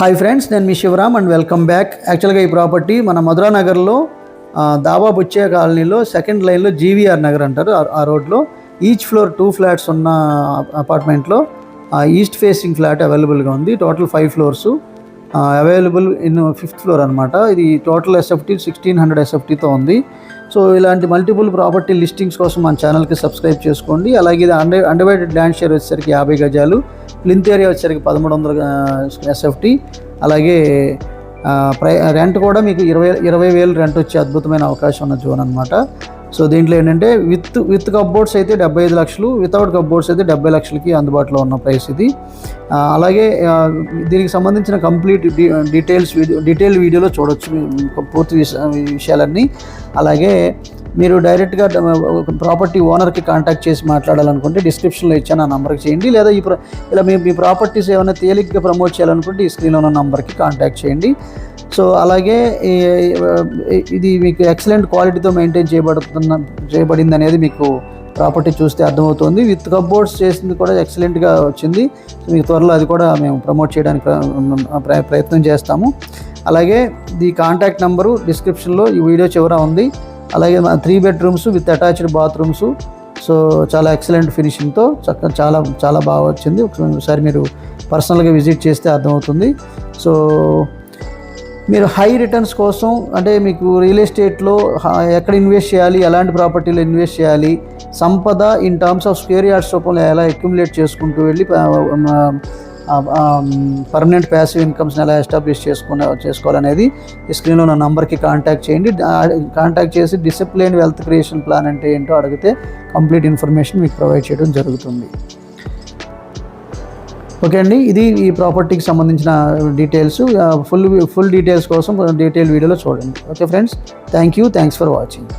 Hi friends, నేను మీ Shivaram and welcome back. యాక్చువల్గా ఈ ప్రాపర్టీ మన మధురా నగర్లో దాబా బుచ్చే కాలనీలో సెకండ్ లైన్లో జీవీఆర్ నగర్ అంటారు. ఆ రోడ్లో ఈచ్ ఫ్లోర్ 2 ఫ్లాట్స్ ఉన్న అపార్ట్మెంట్లో ఈస్ట్ ఫేసింగ్ ఫ్లాట్ అవైలబుల్గా ఉంది. Total 5 floors available in 5th floor అనమాట. ఇది టోటల్ ఎస్ఎఫ్టీ 1600 ఎస్ఎఫ్టీతో ఉంది. సో ఇలాంటి మల్టిపుల్ ప్రాపర్టీ లిస్టింగ్స్ కోసం మన ఛానల్కి సబ్స్క్రైబ్ చేసుకోండి. అలాగే ఇది అన్డివైడెడ్ ల్యాండ్ షేర్ వచ్చేసరికి 50 గజాలు, ప్లింత్ ఏరియా వచ్చేసరికి 1300 ఎస్ఎఫ్టీ. అలాగే రెంట్ కూడా మీకు 20,000 రెంట్ వచ్చే అద్భుతమైన అవకాశం ఉన్న జోన్ అనమాట. సో దీంట్లో ఏంటంటే విత్ కప్బోర్డ్స్ అయితే 75 లక్షలు, వితౌట్ కప్బోర్డ్స్ అయితే 70 లక్షలకి అందుబాటులో ఉన్న ప్రైస్ ఇది. అలాగే దీనికి సంబంధించిన కంప్లీట్ డీటెయిల్ వీడియోలో చూడొచ్చు పూర్తి విషయాలన్నీ. అలాగే మీరు డైరెక్ట్గా ప్రాపర్టీ ఓనర్కి కాంటాక్ట్ చేసి మాట్లాడాలనుకుంటే డిస్క్రిప్షన్లో ఇచ్చాను ఆ నెంబర్కి చేయండి. లేదా ఇలా మీ ప్రాపర్టీస్ ఏమైనా తేలిగ్గా ప్రమోట్ చేయాలనుకుంటే ఈ స్క్రీన్లో ఉన్న నెంబర్కి కాంటాక్ట్ చేయండి. సో అలాగే ఇది మీకు ఎక్సలెంట్ క్వాలిటీతో మెయింటైన్ చేయబడింది అనేది మీకు ప్రాపర్టీ చూస్తే అర్థమవుతుంది. విత్ కప్బోర్డ్స్ చేసింది కూడా ఎక్సలెంట్గా వచ్చింది. మీకు త్వరలో అది కూడా మేము ప్రమోట్ చేయడానికి ప్రయత్నం చేస్తాము. అలాగే ఈ కాంటాక్ట్ నెంబరు డిస్క్రిప్షన్లో ఈ వీడియో చివర ఉంది. అలాగే 3 bedrooms with attached bathrooms. So చాలా ఎక్సలెంట్ ఫినిషింగ్తో చాలా చాలా బాగా వచ్చింది. ఒకసారి మీరు పర్సనల్గా విజిట్ చేస్తే అర్థమవుతుంది. సో మీరు హై రిటర్న్స్ కోసం, అంటే మీకు రియల్ ఎస్టేట్లో ఎక్కడ ఇన్వెస్ట్ చేయాలి, ఎలాంటి ప్రాపర్టీలో ఇన్వెస్ట్ చేయాలి, సంపద in terms of square yards రూపంలో ఎలా అక్యుములేట్ చేసుకుంటూ వెళ్ళి పర్మనెంట్ ప్యాసివ్ ఇన్కమ్స్ని ఎలా ఎస్టాబ్లిష్ చేసుకోవాలనేది ఈ స్క్రీన్లో ఉన్న నంబర్కి కాంటాక్ట్ చేయండి. కాంటాక్ట్ చేసి డిసిప్లిన్ వెల్త్ క్రియేషన్ ప్లాన్ అంటే ఏంటో అడిగితే కంప్లీట్ ఇన్ఫర్మేషన్ మీకు ప్రొవైడ్ చేయడం జరుగుతుంది. ఓకే అండి, ఇది ఈ ప్రాపర్టీకి సంబంధించిన డీటెయిల్స్. ఫుల్ డీటెయిల్స్ కోసం డీటెయిల్ వీడియోలో చూడండి. Okay friends, thanks for watching.